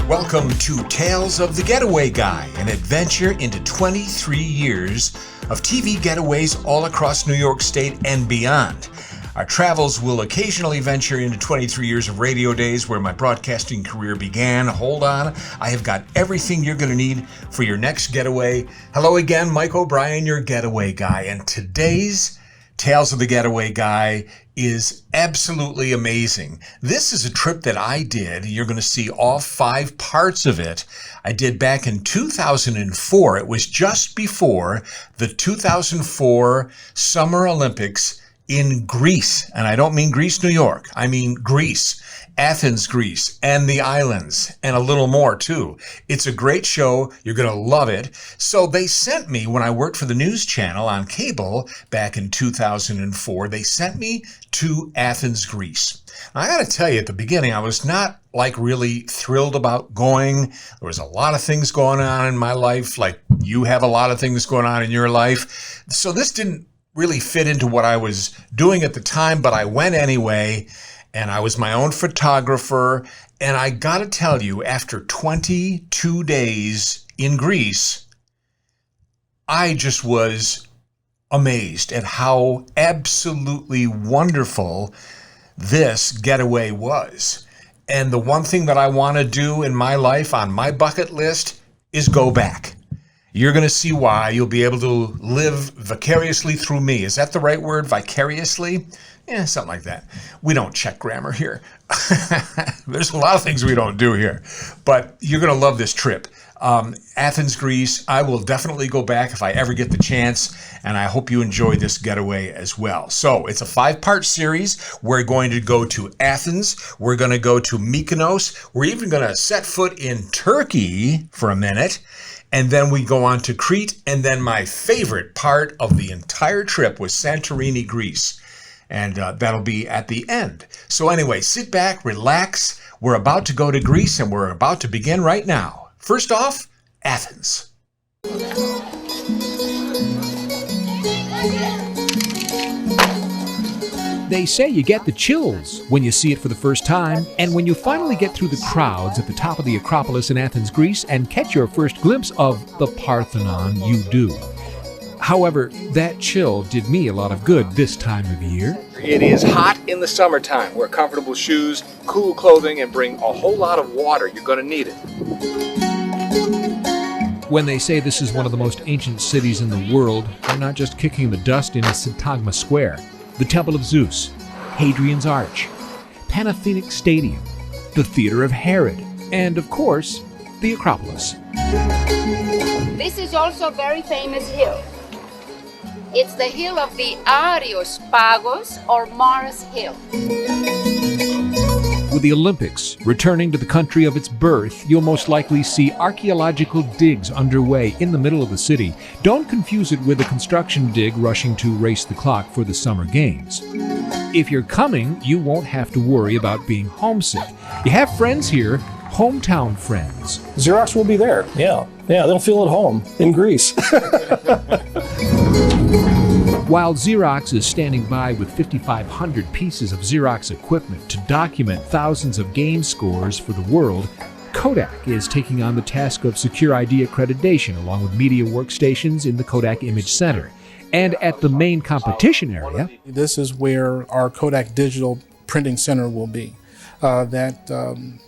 Welcome to Tales of the Getaway Guy, an adventure into 23 years of TV getaways all across New York State and beyond. Our travels will occasionally venture into 23 years of radio days where my broadcasting career began. Hold on, I have got everything you're going to need for your next getaway. Hello again, Mike O'Brien, your getaway guy, and today's Tales of the Getaway Guy is absolutely amazing. This is a trip that I did. You're going to see all 5 parts of it. I did back in 2004. It was just before the 2004 Summer Olympics in Greece. And I don't mean Greece, New York. I mean Greece, Athens, Greece, and the islands, and a little more too. It's a great show. You're going to love it. So they sent me, when I worked for the news channel on cable back in 2004, they sent me to Athens, Greece. Now, I got to tell you, at the beginning, I was not really thrilled about going. There was a lot of things going on in my life, like you have a lot of things going on in your life. So this didn't really fit into what I was doing at the time, but I went anyway, and I was my own photographer. And I got to tell you, after 22 days in Greece, I just was amazed at how absolutely wonderful this getaway was. And the one thing that I want to do in my life on my bucket list is go back. You're going to see why. You'll be able to live vicariously through me. Is that the right word? Vicariously? Yeah, something like that. We don't check grammar here. There's a lot of things we don't do here. But you're going to love this trip. Athens, Greece, I will definitely go back if I ever get the chance, and I hope you enjoy this getaway as well. So it's a 5-part series. We're going to go to Athens. We're going to go to Mykonos. We're even going to set foot in Turkey for a minute. And then we go on to Crete, and then my favorite part of the entire trip was Santorini, Greece. And that'll be at the end. So anyway, sit back, relax. We're about to go to Greece, and we're about to begin right now. First off, Athens. They say you get the chills when you see it for the first time, and when you finally get through the crowds at the top of the Acropolis in Athens, Greece, and catch your first glimpse of the Parthenon, you do. However, that chill did me a lot of good this time of year. It is hot in the summertime. Wear comfortable shoes, cool clothing, and bring a whole lot of water. You're going to need it. When they say this is one of the most ancient cities in the world, they're not just kicking the dust in Syntagma Square. The Temple of Zeus, Hadrian's Arch, Panathenaic Stadium, the Theater of Herod, and, of course, the Acropolis. This is also a very famous hill. It's the hill of the Areospagos, or Mars Hill. With the Olympics returning to the country of its birth, you'll most likely see archaeological digs underway in the middle of the city. Don't confuse it with a construction dig rushing to race the clock for the Summer Games. If you're coming, you won't have to worry about being homesick. You have friends here, hometown friends. Xerox will be there, yeah. They'll feel at home in Greece. While Xerox is standing by with 5,500 pieces of Xerox equipment to document thousands of game scores for the world, Kodak is taking on the task of secure ID accreditation along with media workstations in the Kodak Image Center. And at the main competition area, this is where our Kodak Digital Printing Center will be. That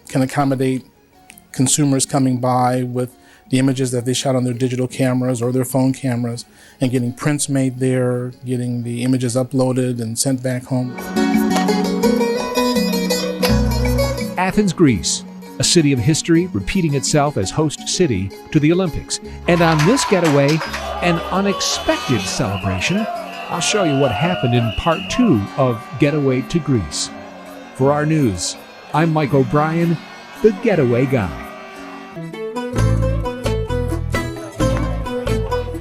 can accommodate consumers coming by with the images that they shot on their digital cameras or their phone cameras, and getting prints made there, getting the images uploaded and sent back home. Athens, Greece, a city of history repeating itself as host city to the Olympics. And on this getaway, an unexpected celebration. I'll show you what happened in part 2 of Getaway to Greece. For our news, I'm Mike O'Brien, the Getaway Guy.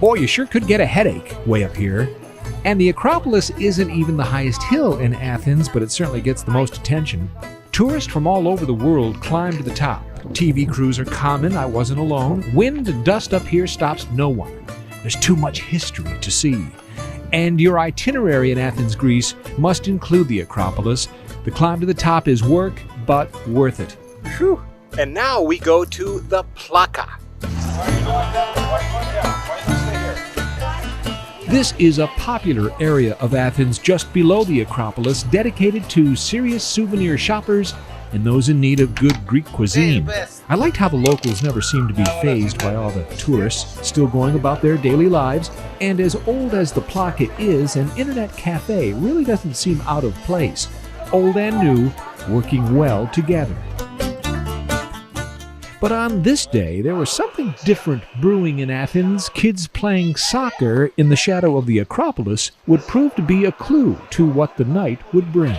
Boy, you sure could get a headache way up here. And the Acropolis isn't even the highest hill in Athens, but it certainly gets the most attention. Tourists from all over the world climb to the top. TV crews are common, I wasn't alone. Wind and dust up here stops no one. There's too much history to see. And your itinerary in Athens, Greece must include the Acropolis. The climb to the top is work, but worth it. Whew. And now we go to the Plaka. This is a popular area of Athens just below the Acropolis, dedicated to serious souvenir shoppers and those in need of good Greek cuisine. I liked how the locals never seem to be fazed by all the tourists still going about their daily lives, and as old as the Plaka is, an internet cafe really doesn't seem out of place. Old and new, working well together. But on this day, there was something different brewing in Athens. Kids playing soccer in the shadow of the Acropolis would prove to be a clue to what the night would bring.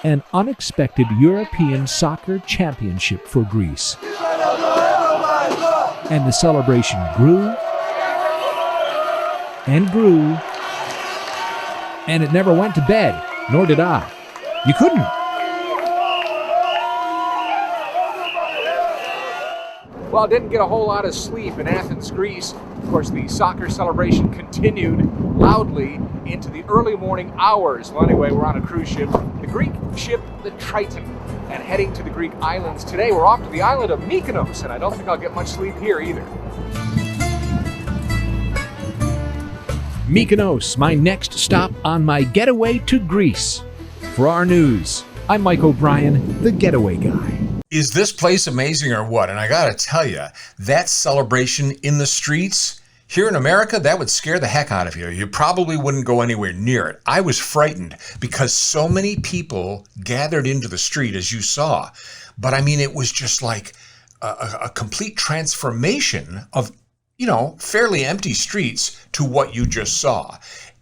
An unexpected European soccer championship for Greece. And the celebration grew and grew, and it never went to bed, nor did I. You couldn't. Well, I didn't get a whole lot of sleep in Athens, Greece. Of course, the soccer celebration continued loudly into the early morning hours. Well, anyway, we're on a cruise ship, the Greek ship, the Triton, and heading to the Greek islands. Today, we're off to the island of Mykonos, and I don't think I'll get much sleep here either. Mykonos, my next stop on my getaway to Greece. For our news, I'm Mike O'Brien, the Getaway Guy. Is this place amazing or what? And I gotta tell you, that celebration in the streets here in America, that would scare the heck out of you. You probably wouldn't go anywhere near it. I was frightened because so many people gathered into the street, as you saw. But I mean, it was just like a complete transformation of, fairly empty streets to what you just saw.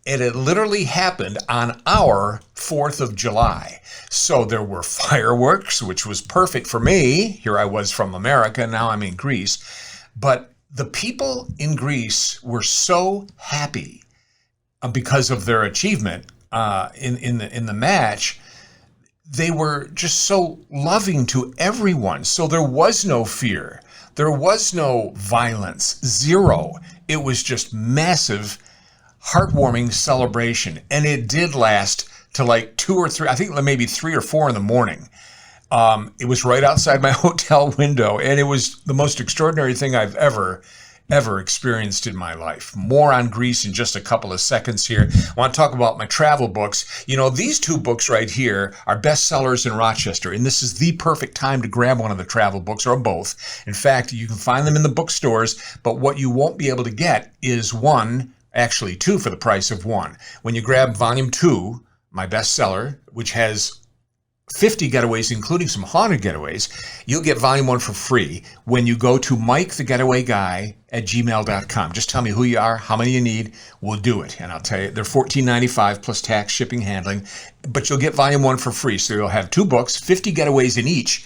And it literally happened on our 4th of July. So there were fireworks, which was perfect for me. Here I was from America, now I'm in Greece. But the people in Greece were so happy because of their achievement in the match. They were just so loving to everyone. So there was no fear. There was no violence. Zero. It was just massive, heartwarming celebration. And it did last to like 2 or 3, I think maybe 3 or 4 in the morning. It was right outside my hotel window, and it was the most extraordinary thing I've ever experienced in my life. More on Greece in just a couple of seconds here. I want to talk about my travel books. These 2 books right here are bestsellers in Rochester, and this is the perfect time to grab one of the travel books, or both. In fact, you can find them in the bookstores, but what you won't be able to get is 1, actually 2 for the price of 1. When you grab volume 2, my bestseller, which has 50 getaways, including some haunted getaways, you'll get volume 1 for free when you go to MikeTheGetawayGuy@gmail.com. Just tell me who you are, how many you need, we'll do it. And I'll tell you, they're $14.95 plus tax, shipping, handling, but you'll get volume 1 for free. So you'll have 2 books, 50 getaways in each,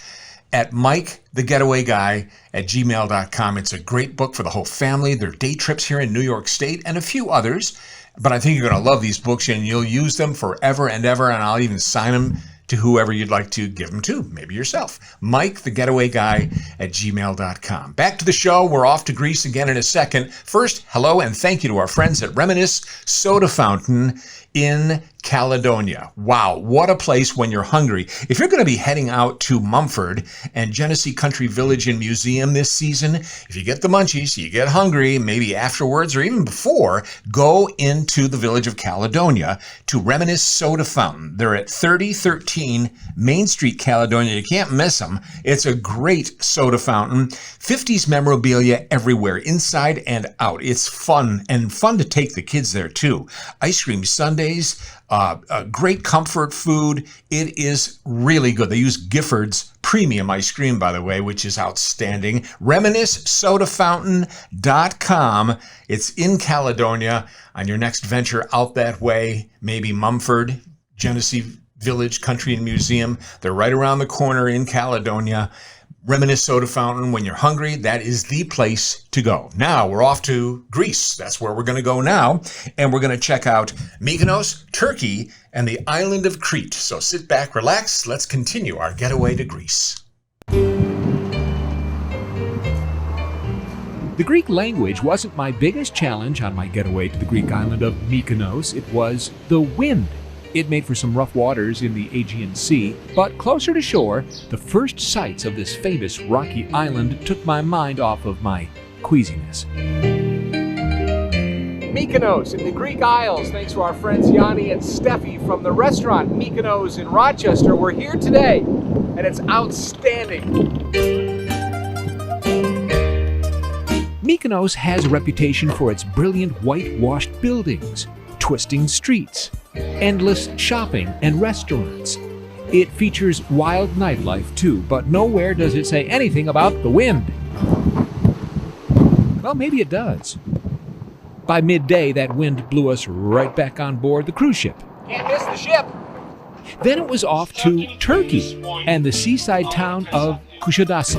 at MikeTheGetawayGuy@gmail.com. It's a great book for the whole family. Their day trips here in New York State and a few others. But I think you're going to love these books, and you'll use them forever and ever, and I'll even sign them to whoever you'd like to give them to, maybe yourself. MikeTheGetawayGuy@gmail.com. Back to the show. We're off to Greece again in a second. First, hello and thank you to our friends at Reminisce Soda Fountain in Caledonia. Wow, what a place when you're hungry. If you're going to be heading out to Mumford and Genesee Country Village and Museum this season, if you get the munchies, you get hungry, maybe afterwards or even before, go into the village of Caledonia to Reminisce Soda Fountain. They're at 3013 Main Street, Caledonia. You can't miss them. It's a great soda fountain. 50s memorabilia everywhere, inside and out. It's fun, and fun to take the kids there too. Ice cream sundaes, great comfort food. It is really good. They use Gifford's premium ice cream, by the way, which is outstanding. ReminisceSodaFountain.com. It's in Caledonia. On your next venture out that way, maybe Mumford, Genesee Village Country and Museum. They're right around the corner in Caledonia. Reminisce Soda Fountain. When you're hungry, that is the place to go. Now we're off to Greece. That's where we're going to go now. And we're going to check out Mykonos, Turkey, and the island of Crete. So sit back, relax. Let's continue our getaway to Greece. The Greek language wasn't my biggest challenge on my getaway to the Greek island of Mykonos. It was the wind. It made for some rough waters in the Aegean Sea, but closer to shore, the first sights of this famous rocky island took my mind off of my queasiness. Mykonos in the Greek Isles, thanks to our friends Yanni and Steffi from the restaurant Mykonos in Rochester. We're here today, and it's outstanding. Mykonos has a reputation for its brilliant whitewashed buildings, twisting streets, endless shopping and restaurants. It features wild nightlife too, but nowhere does it say anything about the wind. Well, maybe it does. By midday, that wind blew us right back on board the cruise ship. Can't miss the ship. Then it was off to Turkey and the seaside town of Kuşadası.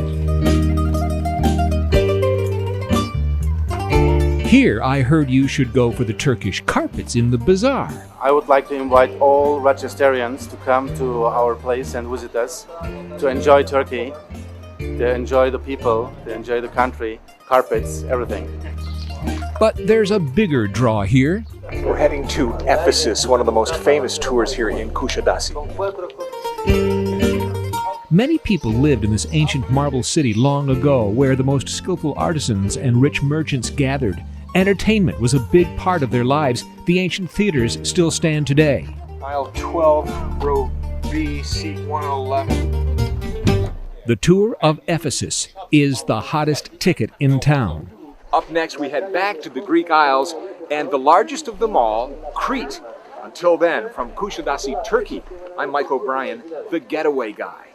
Here, I heard you should go for the Turkish carpets in the bazaar. I would like to invite all Rochesterians to come to our place and visit us, to enjoy Turkey, to enjoy the people, to enjoy the country, carpets, everything. But there's a bigger draw here. We're heading to Ephesus, one of the most famous tours here in Kuşadası. Many people lived in this ancient marble city long ago, where the most skillful artisans and rich merchants gathered. Entertainment was a big part of their lives. The ancient theaters still stand today. Aisle 12, row B, seat 111. The tour of Ephesus is the hottest ticket in town. Up next, we head back to the Greek Isles and the largest of them all, Crete. Until then, from Kuşadası, Turkey, I'm Mike O'Brien, the Getaway Guy.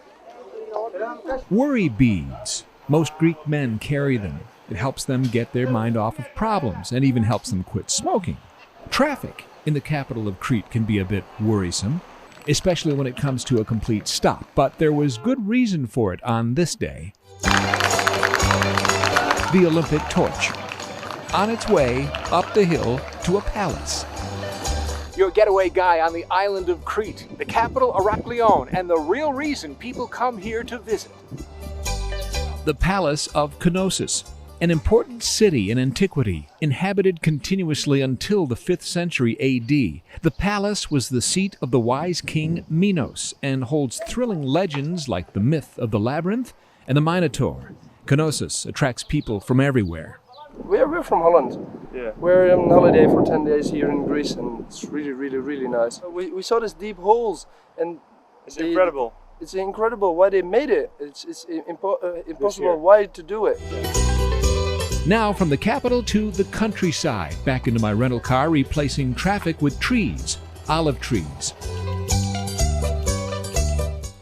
Worry beads. Most Greek men carry them. It helps them get their mind off of problems and even helps them quit smoking. Traffic in the capital of Crete can be a bit worrisome, especially when it comes to a complete stop, but there was good reason for it on this day. The Olympic torch, on its way up the hill to a palace. Your getaway guy on the island of Crete, the capital Heraklion, and the real reason people come here to visit. The Palace of Knossos, an important city in antiquity, inhabited continuously until the 5th century A.D. The palace was the seat of the wise king Minos and holds thrilling legends like the myth of the labyrinth and the Minotaur. Knossos attracts people from everywhere. We're from Holland. Yeah. We're on holiday for 10 days here in Greece, and it's really, really, really nice. We saw these deep holes, and It's incredible. It's incredible why they made it. It's impossible why to do it. Now from the capital to the countryside, back into my rental car, replacing traffic with trees, olive trees.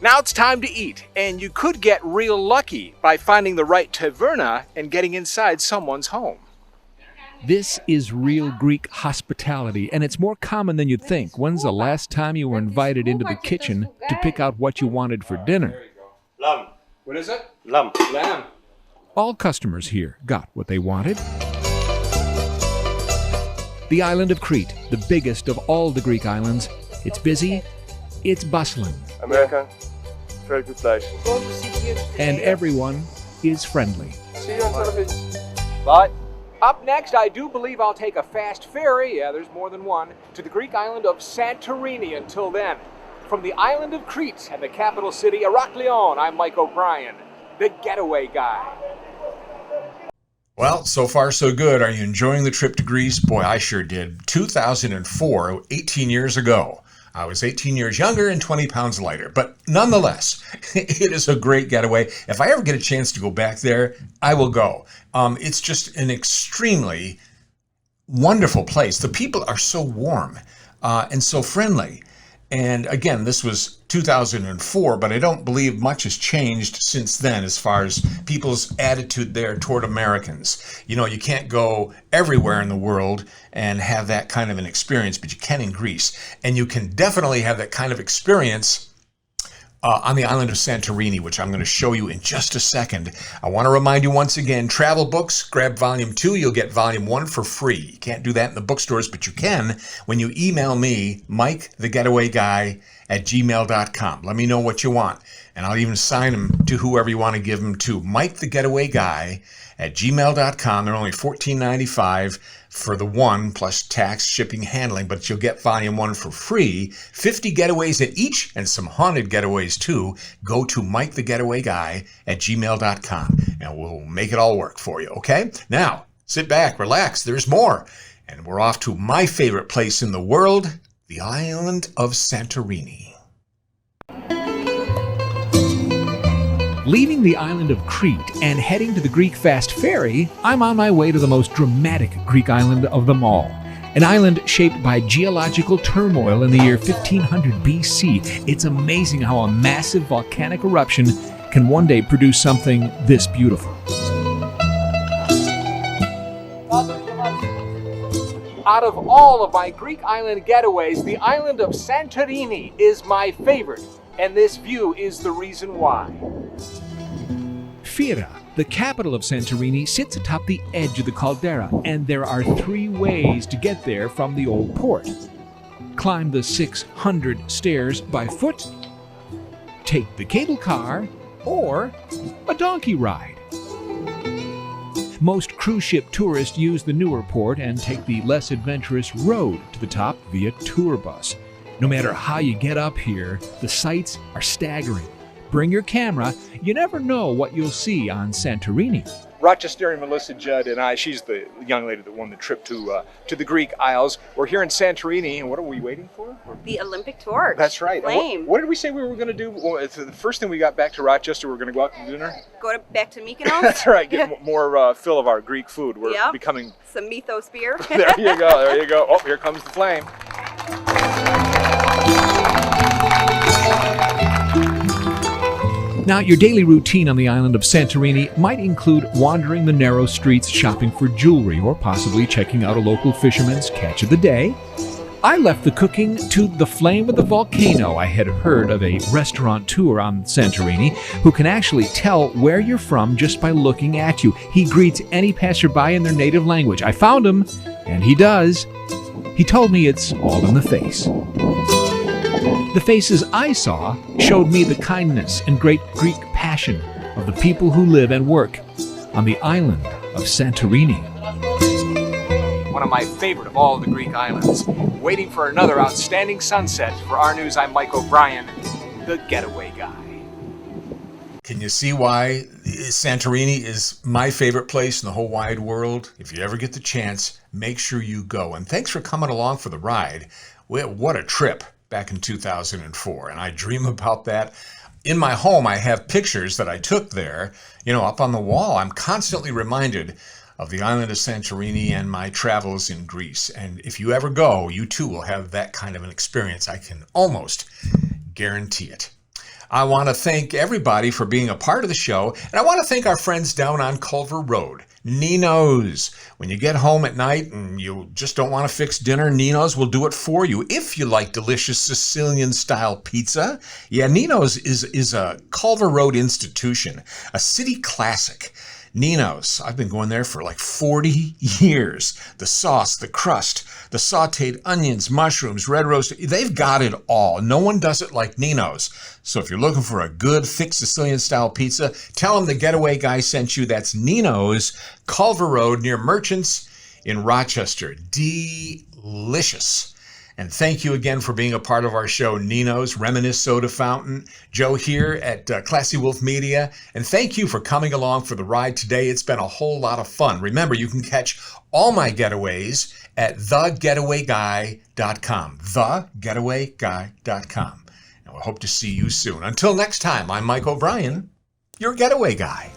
Now it's time to eat, and you could get real lucky by finding the right taverna and getting inside someone's home. This is real Greek hospitality, and it's more common than you'd think. When's the last time you were invited into the kitchen to pick out what you wanted for dinner? Lamb. What is it? Lamb. Lamb. All customers here got what they wanted. The island of Crete, the biggest of all the Greek islands. It's busy, it's bustling, America, very good place. and everyone is friendly. See you on television. Bye. Up next, I do believe I'll take a fast ferry, yeah, there's more than one, to the Greek island of Santorini. Until then, from the island of Crete and the capital city, Heraklion, I'm Mike O'Brien, the Getaway Guy. Well, so far so good. Are you enjoying the trip to Greece? Boy, I sure did. 2004, 18 years ago. I was 18 years younger and 20 pounds lighter. But nonetheless, it is a great getaway. If I ever get a chance to go back there, I will go. It's just an extremely wonderful place. The people are so warm and so friendly. And again, this was 2004, but I don't believe much has changed since then as far as people's attitude there toward Americans. You know, you can't go everywhere in the world and have that kind of an experience, but you can in Greece. And you can definitely have that kind of experience on the island of Santorini, which I'm going to show you in just a second. I want to remind you once again, travel books, grab volume 2, you'll get volume 1 for free. You can't do that in the bookstores, but you can when you email me, Mike the Getaway Guy gmail.com. Let me know what you want, and I'll even sign them to whoever you want to give them to. Mike the Getaway Guy at gmail.com. They're only $14.95 for the one, plus tax, shipping, handling, but you'll get volume 1 for free. 50 getaways in each, and some haunted getaways too. Go to Mike the Getaway Guy at gmail.com, and we'll make it all work for you, okay? Now, sit back, relax, there's more. And we're off to my favorite place in the world, the island of Santorini. Leaving the island of Crete and heading to the Greek fast ferry, I'm on my way to the most dramatic Greek island of them all. An island shaped by geological turmoil in the year 1500 BC. It's amazing how a massive volcanic eruption can one day produce something this beautiful. Out of all of my Greek island getaways, the island of Santorini is my favorite, and this view is the reason why. Fira, the capital of Santorini, sits atop the edge of the caldera, and there are 3 ways to get there from the old port. Climb the 600 stairs by foot, take the cable car, or a donkey ride. Most cruise ship tourists use the newer port and take the less adventurous road to the top via tour bus. No matter how you get up here, the sights are staggering. Bring your camera, you never know what you'll see on Santorini. Rochesterian Melissa Judd and I, she's the young lady that won the trip to the Greek Isles. We're here in Santorini, and what are we waiting for? The Olympic torch. That's right. Flame. What did we say we were going to do? Well, the first thing we got back to Rochester, we were going to go out to dinner. Back to Mykonos. That's right. Get more fill of our Greek food. We're becoming... Some mythos beer. There you go. There you go. Oh, here comes the flame. Now, your daily routine on the island of Santorini might include wandering the narrow streets shopping for jewelry or possibly checking out a local fisherman's catch of the day. I left the cooking to the flame of the volcano. I had heard of a restaurateur on Santorini who can actually tell where you're from just by looking at you. He greets any passerby in their native language. I found him, and he does. He told me it's all in the face. The faces I saw showed me the kindness and great Greek passion of the people who live and work on the island of Santorini. One of my favorite of all the Greek islands. Waiting for another outstanding sunset. For our news, I'm Mike O'Brien, the Getaway Guy. Can you see why Santorini is my favorite place in the whole wide world? If you ever get the chance, make sure you go. And thanks for coming along for the ride. What a trip back in 2004. And I dream about that. In my home, I have pictures that I took there, up on the wall. I'm constantly reminded of the island of Santorini and my travels in Greece. And if you ever go, you too will have that kind of an experience. I can almost guarantee it. I want to thank everybody for being a part of the show, and I want to thank our friends down on Culver Road, Nino's. When you get home at night and you just don't want to fix dinner, Nino's will do it for you. If you like delicious Sicilian-style pizza, Nino's is a Culver Road institution, a city classic. Nino's, I've been going there for like 40 years. The sauce, the crust, the sauteed onions, mushrooms, red roast, they've got it all. No one does it like Nino's. So if you're looking for a good, thick Sicilian-style pizza, tell them the Getaway Guy sent you. That's Nino's, Culver Road, near Merchants in Rochester. Delicious. And thank you again for being a part of our show, Nino's, Reminisce Soda Fountain, Joe here at Classy Wolf Media. And thank you for coming along for the ride today. It's been a whole lot of fun. Remember, you can catch all my getaways at thegetawayguy.com, thegetawayguy.com. And we hope to see you soon. Until next time, I'm Mike O'Brien, your Getaway Guy.